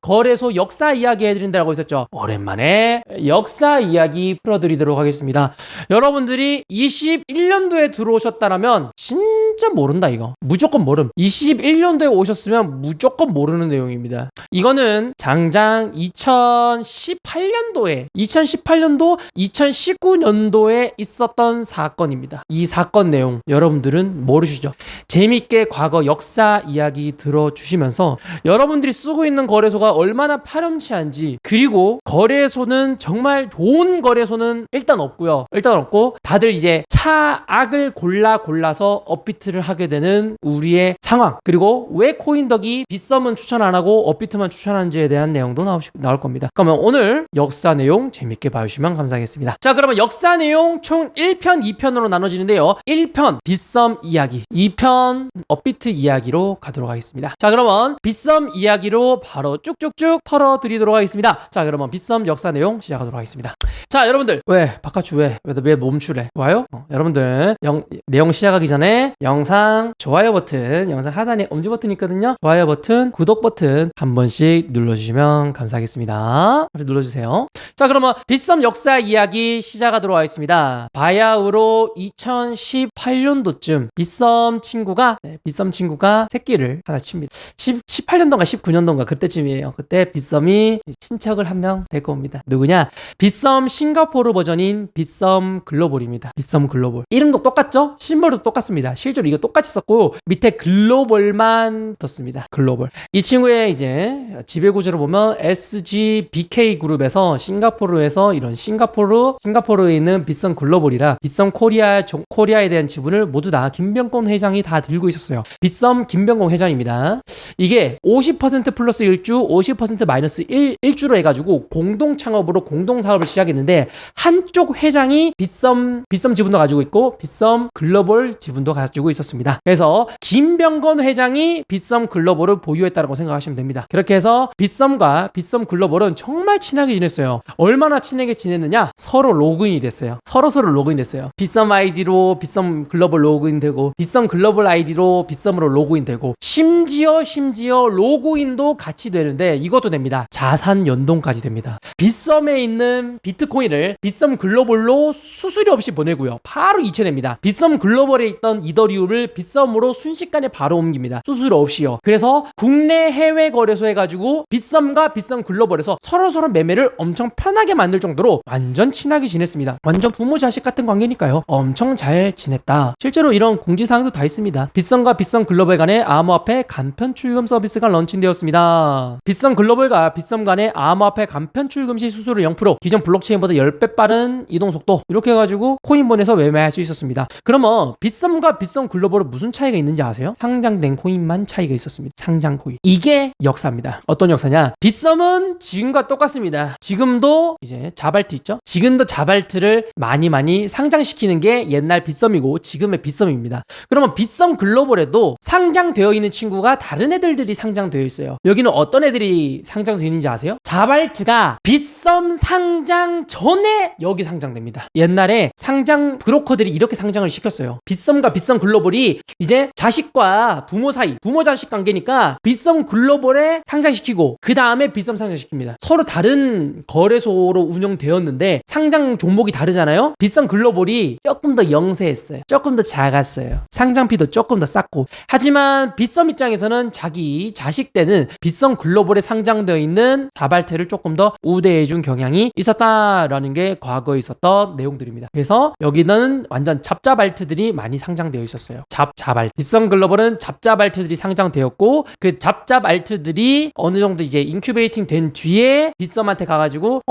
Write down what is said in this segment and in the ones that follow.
거래소 역사 이야기 해드린다고 했었죠. 오랜만에 역사 이야기 풀어드리도록 하겠습니다. 여러분들이 21년도에 들어오셨다면 진짜 모른다 이거. 무조건 모름. 21년도에 오셨으면 무조건 모르는 내용입니다. 이거는 장장 2018년도 2019년도에 있었던 사건입니다. 이 사건 내용 여러분들은 모르시죠? 재밌게 과거 역사 이야기 들어주시면서 여러분들이 쓰고 있는 거래소가 얼마나 파렴치한지, 그리고 거래소는 정말 좋은 거래소는 일단 없고요. 일단 없고 다들 이제 차악을 골라서 업비트를 하게 되는 우리의 상황, 그리고 왜 코인덕이 빗썸은 추천 안 하고 업비트만 추천하는지에 대한 내용도 나올 겁니다. 그러면 오늘 역사 내용 재밌게 봐주시면 감사하겠습니다. 자, 그러면 역사 내용 총 1편, 2편으로 나눠지는데요. 1편 빗썸 이야기, 2편 업비트 이야기로 가도록 하겠습니다. 자, 그러면 빗썸 이야기로 바로 쭉쭉쭉 털어드리도록 하겠습니다. 자, 그러면 빗썸 역사 내용 시작하도록 하겠습니다. 자, 여러분들 왜 바깥주 왜 멈추래? 좋아요? 여러분들 내용 시작하기 전에 영상 좋아요 버튼, 영상 하단에 엄지 버튼 있거든요. 좋아요 버튼, 구독 버튼 한 번씩 눌러주시면 감사하겠습니다. 눌러주세요. 자, 그러면 빗썸 역사 이야기 시작하도록 하겠습니다. 바야흐로 2018년도쯤 빗썸 친구가 새끼를 하나 칩니다. 18년도인가 19년도인가 그때쯤이에요. 그때 빗썸이 친척을 한 명 데리고 옵니다. 누구냐? 빗썸 싱가포르 버전인 빗썸 글로벌입니다. 빗썸 글로벌. 이름도 똑같죠? 심벌도 똑같습니다. 실제로 이거 똑같이 썼고 밑에 글로벌만 떴습니다. 글로벌. 이 친구의 이제 지배구조를 보면 SGBK 그룹에서 싱가포르에서 이런 싱가포르에 있는 빗썸 글로벌이라 빗썸 코리아에 대한 지분을 모두 다 김병권 회장이 다 들고 있었어요. 빗썸 김병권 회장입니다. 이게 50% 플러스 1주, 50% 마이너스 1주로 해가지고 공동 창업으로 공동 사업을 시작했는데 한쪽 회장이 빗썸 지분도 가지고 있고 빗썸 글로벌 지분도 가지고 있었습니다. 그래서 김병건 회장이 빗썸 글로벌을 보유했다고 생각하시면 됩니다. 그렇게 해서 빗썸과 빗썸 글로벌은 정말 친하게 지냈어요. 얼마나 친하게 지냈느냐? 서로 로그인이 됐어요. 서로 로그인 됐어요. 빗썸 아이디로 빗썸 글로벌 로그인 되고 빗썸 글로벌 아이디로 빗썸으로 로그인 되고 심지어 로그인도 같이 되는데 이것도 됩니다. 자산 연동까지 됩니다. 빗썸에 있는 비트코인을 빗썸 글로벌로 수수료 없이 보내고요. 바로 이체됩니다. 빗썸 글로벌에 있던 이더리움을 빗썸으로 순식간에 바로 옮깁니다. 수수료 없이요. 그래서 국내 해외 거래소 해가지고 빗썸과 빗썸 글로벌에서 서로 매매를 엄청 편하게 만들 정도로 완전 친하게 지냈습니다. 완전 부모 자식 같은 관계니까요. 엄청 잘 지냈다. 실제로 이런 공지사항도 다 있습니다. 빗썸과 빗썸 글로벌 간의 암호화폐 간편 출금 서비스가 런칭되었습니다. 빗썸 글로벌과 빗썸 간의 암호화폐 간편 출금 시 수수료 0%, 기존 블록체인보다 10배 빠른 이동 속도, 이렇게 해가지고 코인 보내서 매매할 수 있었습니다. 그러면 빗썸과 빗썸 글로벌은 무슨 차이가 있는지 아세요? 상장된 코인만 차이가 있었습니다. 상장 코인. 이게 역사입니다. 어떤 역사냐? 빗썸은 지금과 똑같습니다. 지금도 이제 자발트 있죠? 지금도 자발트를 많이 상장시키는 게 옛날 빗썸이고 지금의 빗썸입니다. 그러면 빗썸 글로벌에도 상장되어 있는 친구가 다른 애들이 상장되어 있어요. 여기는 어떤 애들이 상장되어 있는지 아세요? 자발트가 빗썸 상장 전에 여기 상장됩니다. 옛날에 상장 브로커들이 이렇게 상장을 시켰어요. 빗썸과 빗썸 글로벌이 이제 자식과 부모 사이, 부모 자식 관계니까 빗썸 글로벌에 상장시키고 그 다음에 빗썸 상장시킵니다. 서로 다른 거래소로 운영되었는데 상장 종목이 다르잖아요. 빗썸 글로벌이 조금 더 영세했어요. 조금 더 작았어요. 상장피도 조금 더 쌌고. 하지만 빗썸 입장에서는 자기 자식 때는 빗썸 글로벌에 상장되어 있는 자발트를 조금 더 우대해준 경향이 있었다라는 게 과거에 있었던 내용들입니다. 그래서 여기는 완전 잡자발트들이 많이 상장되어 있었어요. 잡자발트. 빗썸 글로벌은 잡자발트들이 상장되었고 그 잡자발트들이 어느 정도 이제 인큐베이팅 된 뒤에 빗썸한테 가가지고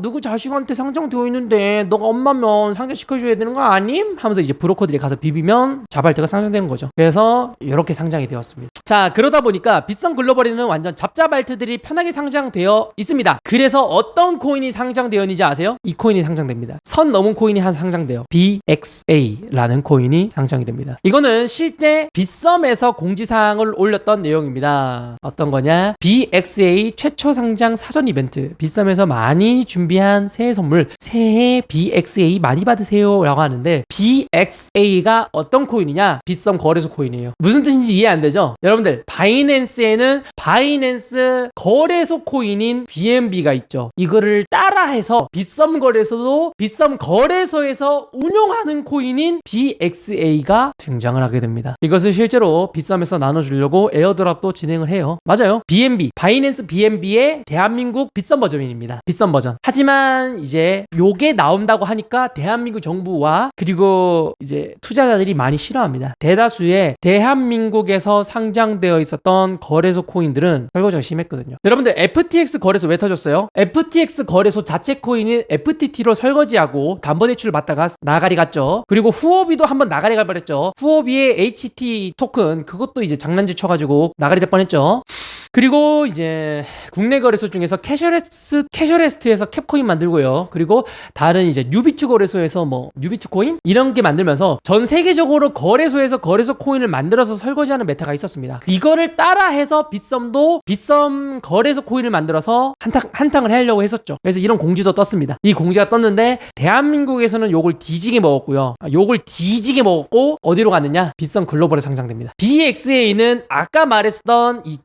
누구 자식한테 상장되어 있는데 너가 엄마면 상장시켜줘야 되는 거 아님? 하면서 이제 브로커들이 가서 비비면 자발트가 상장되는 거죠. 그래서 이렇게 상장이 되었습니다. 자, 그러다 보니까 빗썸 글로벌에는 완전 잡자발트들이 편하게 상장되어 있습니다. 그래서 어떤 코인이 상장되어 있는지 코인인지 아세요? 이 코인이 상장됩니다. 선 넘은 코인이 한 상장돼요. BXA라는 코인이 상장이 됩니다. 이거는 실제 빗썸에서 공지사항을 올렸던 내용입니다. 어떤 거냐? BXA 최초 상장 사전 이벤트. 빗썸에서 많이 준비한 새해 선물, 새해 BXA 많이 받으세요 라고 하는데, BXA가 어떤 코인이냐? 빗썸 거래소 코인이에요. 무슨 뜻인지 이해 안 되죠? 여러분들, 바이낸스에는 바이낸스 거래소 코인인 BNB가 있죠. 이거를 따라해서 빗썸 거래소도 빗썸 거래소에서 운용하는 코인인 BXA가 등장을 하게 됩니다. 이것을 실제로 빗썸에서 나눠주려고 에어드랍도 진행을 해요. 맞아요. BNB, 바이낸스 BNB의 대한민국 빗썸 버전입니다. 빗썸 버전. 하지만 이제 요게 나온다고 하니까 대한민국 정부와 그리고 이제 투자자들이 많이 싫어합니다. 대다수의 대한민국에서 상장되어 있었던 거래소 코인들은 설거지가 심했거든요. 여러분들, FTX 거래소 왜 터졌어요? FTX 거래소 자체 코인은 FTT로 설거지하고 담보대출을 받다가 나가리 갔죠. 그리고 후오비도 한번 나가리 갈 뻔했죠. 후오비의 HT 토큰, 그것도 이제 장난질 쳐가지고 나가리 될 뻔했죠. 그리고 이제 국내 거래소 중에서 캐셔레스트에서 캡코인 만들고요. 그리고 다른 이제 뉴비트 거래소에서 뭐 뉴비트 코인 이런 게 만들면서 전 세계적으로 거래소에서 거래소 코인을 만들어서 설거지하는 메타가 있었습니다. 이거를 따라해서 빗썸도 빗썸 거래소 코인을 만들어서 한탕을 하려고 했었죠. 그래서 이런 공지도 떴습니다. 이 공지가 떴는데 대한민국에서는 욕을 뒤지게 먹었고요. 욕을 뒤지게 먹었고 어디로 갔느냐? 빗썸 글로벌에 상장됩니다. BXA는 아까 말했던 이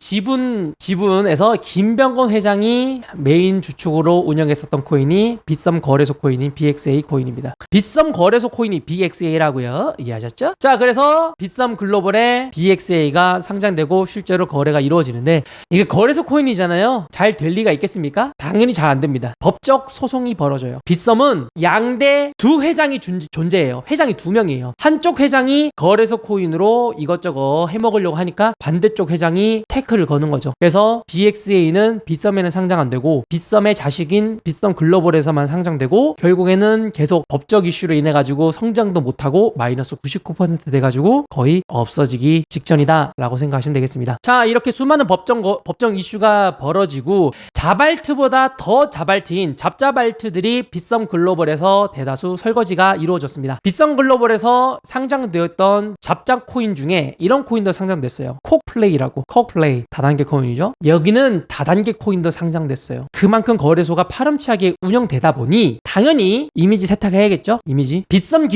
지분에서 김병건 회장이 메인 주축으로 운영했었던 코인이 빗썸 거래소 코인인 BXA 코인입니다. 빗썸 거래소 코인이 BXA라고요. 이해하셨죠? 자, 그래서 빗썸 글로벌에 BXA가 상장되고 실제로 거래가 이루어지는데, 이게 거래소 코인이잖아요. 잘 될 리가 있겠습니까? 당연히 잘 안 됩니다. 법적 소송이 벌어져요. 빗썸은 양대 두 회장이 존재해요. 회장이 두 명이에요. 한쪽 회장이 거래소 코인으로 이것저것 해먹으려고 하니까 반대쪽 회장이 태클을 거는 거죠. 그래서 BXA는 빗썸에는 상장 안 되고 빗썸의 자식인 빗썸 글로벌에서만 상장되고 결국에는 계속 법적 이슈로 인해 가지고 성장도 못하고 마이너스 99% 돼가지고 거의 없어지기 직전이다 라고 생각하시면 되겠습니다. 자, 이렇게 수많은 법정 이슈가 벌어지고 자발트보다 더 자발트인 잡자발트들이 빗썸 글로벌에서 대다수 설거지가 이루어졌습니다. 빗썸 글로벌에서 상장되었던 잡자 코인 중에 이런 코인도 상장됐어요. 콕플레이라고. 콕플레이 다단계 코인이죠. 여기는 다단계 코인도 상장됐어요. 그만큼 거래소가 파렴치하게 운영되다 보니 당연히 이미지 세탁해야겠죠. 이미지. 빗썸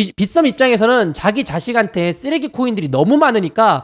입장에서는 자기 자식한테 쓰레기 코인들이 너무 많으니까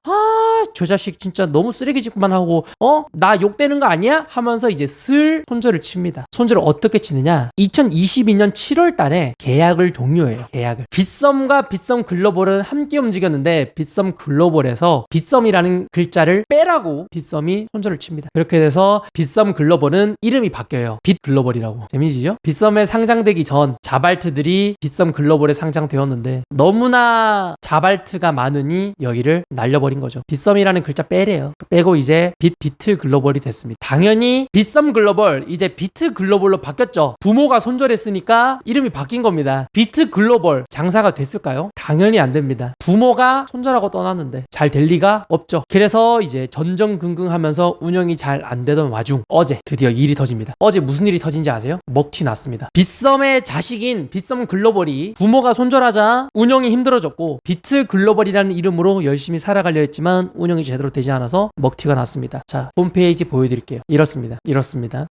저 자식 진짜 너무 쓰레기 짓고만 하고 나 욕되는 거 아니야? 하면서 이제 슬 손절을 칩니다. 손절을 어떻게 치느냐? 2022년 7월 달에 계약을 종료해요. 계약을. 빗썸과 빗썸 글로벌은 함께 움직였는데 빗썸 글로벌에서 빗썸이라는 글자를 빼라고 빗썸이 손절을 칩니다. 그렇게 돼서 빗썸 글로벌은 이름이 바뀌어요. 빗글로벌이라고. 재미지죠? 빗썸에 상장되기 전 자발트들이 빗썸 글로벌에 상장되었는데 너무나 자발트가 많으니 여기를 날려버린 거죠. 빗썸이라는 글자 빼래요. 빼고 이제 비트 글로벌이 됐습니다. 당연히 빗썸 글로벌 이제 비트 글로벌로 바뀌었죠. 부모가 손절했으니까 이름이 바뀐 겁니다. 비트 글로벌 장사가 됐을까요? 당연히 안 됩니다. 부모가 손절하고 떠났는데 잘 될 리가 없죠. 그래서 이제 전전긍긍하면서 운영이 잘 안 되던 와중 어제 드디어 일이 터집니다. 어제 무슨 일이 터진지 아세요? 먹튀 났습니다. 빗썸의 자식인 빗썸 글로벌이 부모가 손절하자 운영이 힘들어졌고 비트 글로벌이라는 이름으로 열심히 살아가려 했지만 운영이 제대로 되지 않아서 먹튀가 났습니다. 자, 홈페이지 보여드릴게요. 이렇습니다.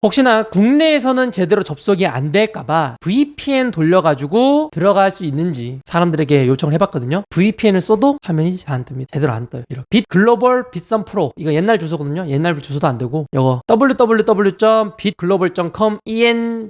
혹시나 국내에서는 제대로 접속이 안 될까봐 VPN 돌려가지고 들어갈 수 있는지 사람들에게 요청을 해봤거든요. VPN을 써도 화면이 잘 안 뜹니다. 제대로 안 떠요. 이렇게 빗글로벌 빗썸 프로 이거 옛날 주소거든요. 옛날 주소도 안 되고 이거 www.bitglobal.com en-eu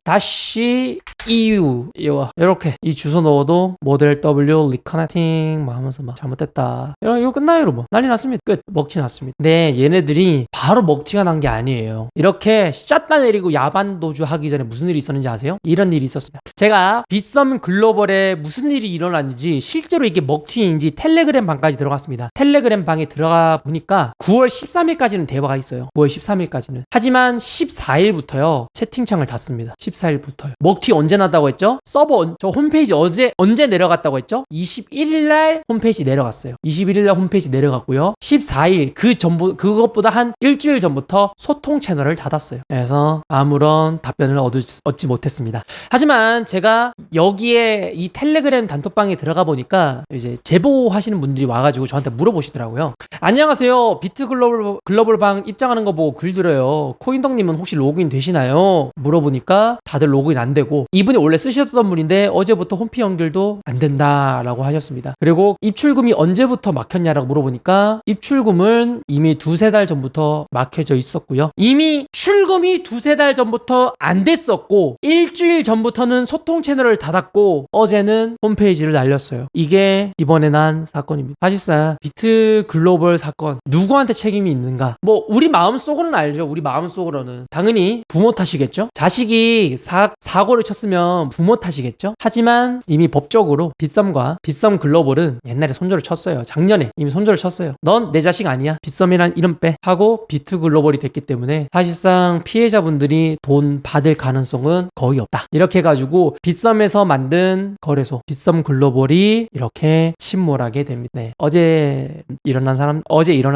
이거 이렇게 이 주소 넣어도 모델 W 리커넥팅 뭐 하면서 막 잘못됐다 이거 끝나요 여러분. 난리 났습니다. 끝. 먹튀 났습니다. 근데 얘네들이 바로 먹튀가 난 게 아니에요. 이렇게 샷다 내리고 야반 도주 하기 전에 무슨 일이 있었는지 아세요? 이런 일이 있었습니다. 제가 빗썸 글로벌에 무슨 일이 일어났는지 실제로 이게 먹튀인지 텔레그램 방까지 들어갔습니다. 텔레그램 방에 들어가 보니까 9월 13일까지는 대화가 있어요. 9월 13일까지는. 하지만 14일부터요 채팅창을 닫습니다. 14일부터요. 먹튀 언제 언제 났다고 했죠? 저 홈페이지 언제 내려갔다고 했죠? 21일날 홈페이지 내려갔어요. 21일날 홈페이지 내려갔고요. 14일 그것보다 한 일주일 전부터 소통 채널을 닫았어요. 그래서 아무런 답변을 얻지 못했습니다. 하지만 제가 여기에 이 텔레그램 단톡방에 들어가 보니까 이제 제보하시는 분들이 와가지고 저한테 물어보시더라고요. 안녕하세요. 비트 글로벌 방 입장하는 거 보고 글 들어요. 코인덕님은 혹시 로그인 되시나요? 물어보니까 다들 로그인 안 되고, 이분이 원래 쓰셨던 분인데 어제부터 홈피 연결도 안 된다라고 하셨습니다. 그리고 입출금이 언제부터 막혔냐라고 물어보니까 입출금은 이미 두세 달 전부터 막혀져 있었고요. 이미 출금이 두세 달 전부터 안 됐었고, 일주일 전부터는 소통 채널을 닫았고, 어제는 홈페이지를 날렸어요. 이게 이번에 난 사건입니다. 사실상 비트 글로벌 사건 누구한테 책임이 있는가? 뭐 우리 마음속으로는 알죠. 우리 마음속으로는 당연히 부모 탓이겠죠. 자식이 사고를 쳤으면 부모 탓이겠죠. 하지만 이미 법적으로 빗썸 글로벌은 옛날에 손절을 쳤어요. 작년에 이미 손절을 쳤어요. 넌 내 자식 아니야. 빗썸이란 이름 빼 하고 비트 글로벌이 됐기 때문에 사실상 피해자분들이 돈 받을 가능성은 거의 없다. 이렇게 해가지고 빗썸에서 만든 거래소 빗썸 글로벌이 이렇게 침몰하게 됩니다. 네. 어제 일어난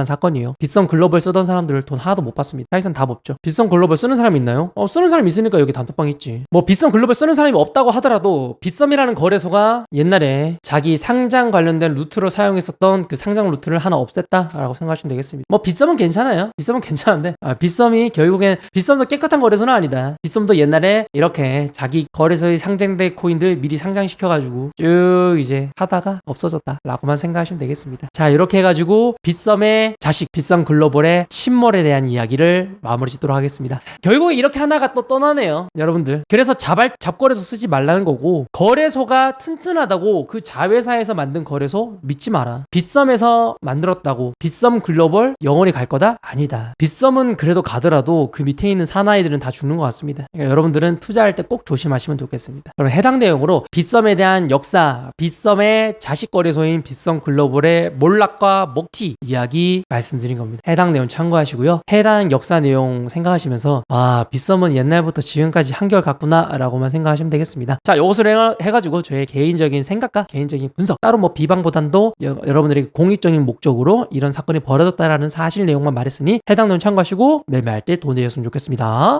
사건이에요. 빗썸 글로벌 쓰던 사람들 돈 하나도 못 받습니다. 사실상 답 없죠. 빗썸 글로벌 쓰는 사람이 있나요? 쓰는 사람 있으니까 여기 단톡방 있지. 뭐 빗썸 글로벌 쓰는 사람이 없다고 하더라도 빗썸이라는 거래소가 옛날에 자기 상장 관련된 루트로 사용했었던 그 상장 루트를 하나 없앴다라고 생각하시면 되겠습니다. 뭐 빗썸은 괜찮아요. 빗썸은 괜찮은데 빗썸이 결국엔 빗썸도 깨끗한 거래소는 아니다. 빗썸도 옛날에 이렇게 자기 거래소에 상장된 코인들 미리 상장시켜가지고 쭉 이제 하다가 없어졌다라고만 생각하시면 되겠습니다. 자, 이렇게 해가지고 빗썸의 자식 빗썸 글로벌의 침몰에 대한 이야기를 마무리 짓도록 하겠습니다. 결국에 이렇게 하나가 또 떠나네요, 여러분들. 그래서 잡거래소 쓰지 말라는 거고, 거래소가 튼튼하다고 그 자회사에서 만든 거래소 믿지 마라. 빗썸에서 만들었다고 빗썸 글로벌 영원히 갈 거다? 아니다. 빗썸은 그래도 가더라도 그 밑에 있는 사나이들은 다 죽는 것 같습니다. 그러니까 여러분들은 투자할 때 꼭 조심하시면 좋겠습니다. 그럼 해당 내용으로 빗썸에 대한 역사, 빗썸의 자식 거래소인 빗썸 글로벌의 몰락과 먹튀 이야기 말씀드린 겁니다. 해당 내용 참고하시고요. 해당 역사 내용 생각하시면서 빗썸은 옛날부터 지금까지 한결같구나 라고만 생각하시면 되겠습니다. 자, 이것을 해가지고 저의 개인적인 생각과 개인적인 분석, 따로 뭐 비방보단도 여러분들에게 공익적인 목적으로 이런 사건이 벌어졌다라는 사실 내용만 말했으니 해당 내용 참고하시고 매매할 때 도움이 되셨으면 좋겠습니다.